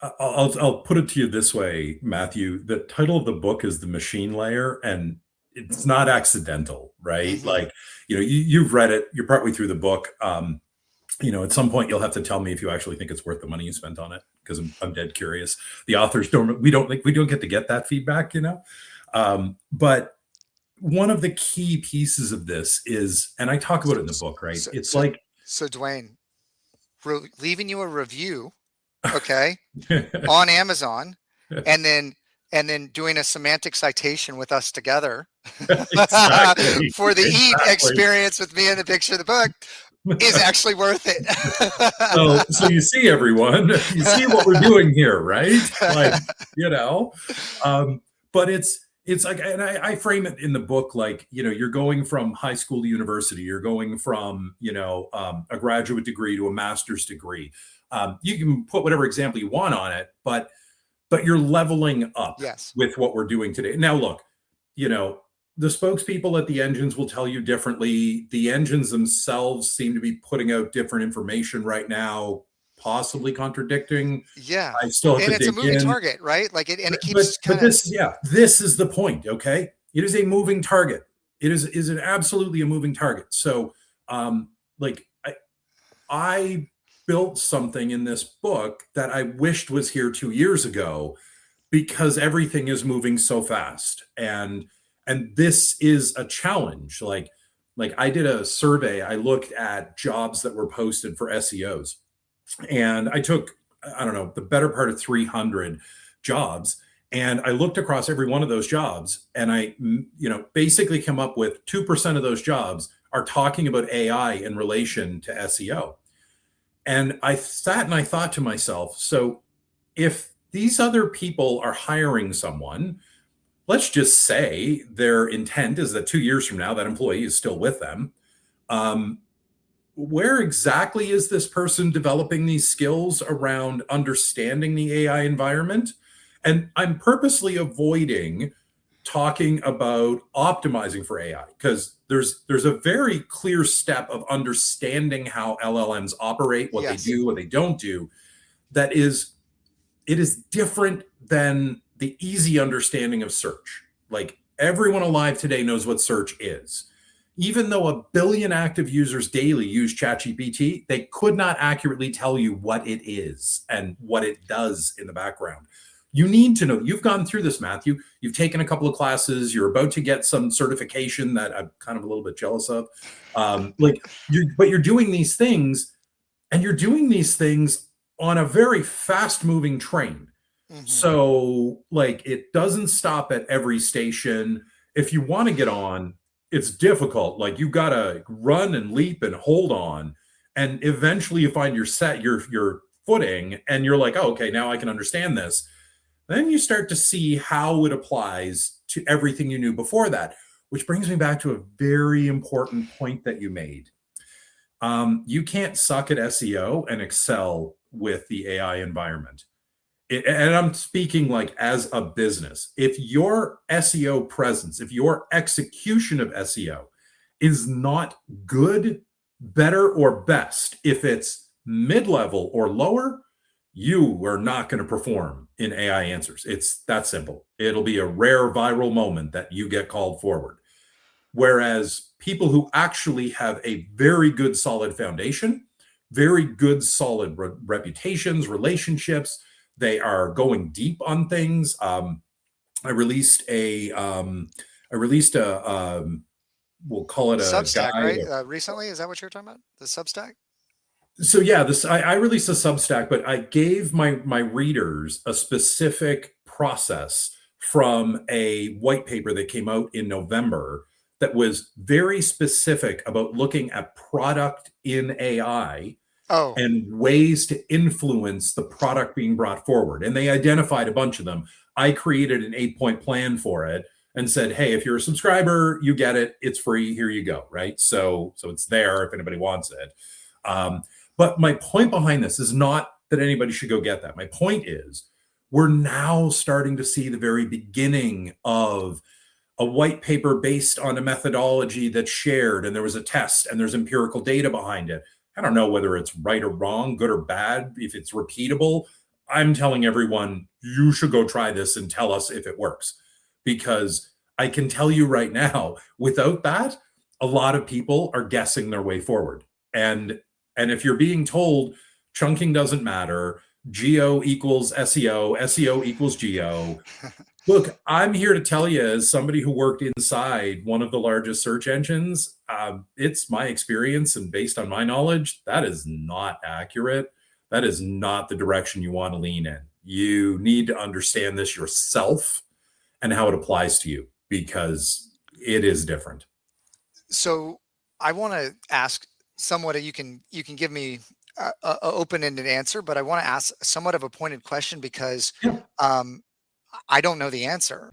I'll put it to you this way, Matthew. The title of the book is The Machine Layer, and it's not accidental, right? Hmm. Like, you've read it, you're partway through the book. At some point you'll have to tell me if you actually think it's worth the money you spent on it, because I'm dead curious. The authors we don't get to get that feedback. But one of the key pieces of this is, and I talk about it in the book, right? So, It's so, like, so Duane, leaving you a review, okay, on Amazon, and then doing a semantic citation with us together exactly, for the eat exactly. experience with me in the picture of the book is actually worth it. So you see, everyone, you see what we're doing here, right? Like, you know, um, but it's like, and I frame it in the book like, you're going from high school to university, you're going from a graduate degree to a master's degree. You can put whatever example you want on it, but you're leveling up Yes. with what we're doing today. Now, look, you know, the spokespeople at the engines will tell you differently. The engines themselves seem to be putting out different information right now, possibly contradicting. Yeah. I still have And to it's a dig moving in. target, right? Like and it But keeps but kind of. this, yeah, this is the point. Okay, it is a moving target. It is an absolutely a moving target. So, like I built something in this book that I wished was here 2 years ago, because everything is moving so fast, and this is a challenge. Like I did a survey. I looked at jobs that were posted for SEOs, and I took, I don't know, the better part of 300 jobs, and I looked across every one of those jobs, and I basically came up with 2% of those jobs are talking about AI in relation to SEO. And I sat and I thought to myself, so if these other people are hiring someone, let's just say their intent is that 2 years from now, that employee is still with them. Um, where exactly is this person developing these skills around understanding the AI environment? And I'm purposely avoiding talking about optimizing for AI, because there's a very clear step of understanding how LLMs operate, what they Yes. do, what they don't do, that is it is different than the easy understanding of search. Like, everyone alive today knows what search is. Even though a billion active users daily use ChatGPT, they could not accurately tell you what it is and what it does in the background. You need to know. You've gone through this, Matthew. You've taken a couple of classes. You're about to get some certification that I'm kind of a little bit jealous of. But you're doing these things, and you're doing these things on a very fast moving train. Hmm. So, like, it doesn't stop at every station. If you want to get on, it's difficult. Like, you got to run and leap and hold on. And eventually you find your footing, and you're like, oh, okay, now I can understand this. Then you start to see how it applies to everything you knew before that, which brings me back to a very important point that you made. You can't suck at SEO and excel with the AI environment. And I'm speaking like as a business. If your SEO presence, if your execution of SEO is not good, better, or best, if it's mid level or lower, you are not going to perform in AI answers. It's that simple. It'll be a rare viral moment that you get called forward. Whereas people who actually have a very good, solid foundation, very good, solid reputations, relationships, they are going deep on things. I released a we'll call it a Substack, guide. right? Recently, is that what you're talking about? The Substack? So yeah, this I released a Substack, but I gave my readers a specific process from a white paper that came out in November that was very specific about looking at product in AI Oh, and ways to influence the product being brought forward. And they identified a bunch of them. I created an 8-point plan for it and said, hey, if you're a subscriber, you get it. It's free. Here you go. Right. So it's there if anybody wants it. Um, but my point behind this is not that anybody should go get that. My point is, we're now starting to see the very beginning of a white paper based on a methodology that's shared, and there was a test and there's empirical data behind it. I don't know whether it's right or wrong, good or bad, if it's repeatable. I'm telling everyone, you should go try this and tell us if it works. Because I can tell you right now, without that, a lot of people are guessing their way forward. And if you're being told chunking doesn't matter, geo equals SEO, SEO equals geo, look, I'm here to tell you, as somebody who worked inside one of the largest search engines, it's my experience and based on my knowledge, that is not accurate. That is not the direction you want to lean in. You need to understand this yourself and how it applies to you, because it is different. So I want to ask somewhat, you can give me a open-ended answer, but I want to ask somewhat of a pointed question because Yeah. um, I don't know the answer.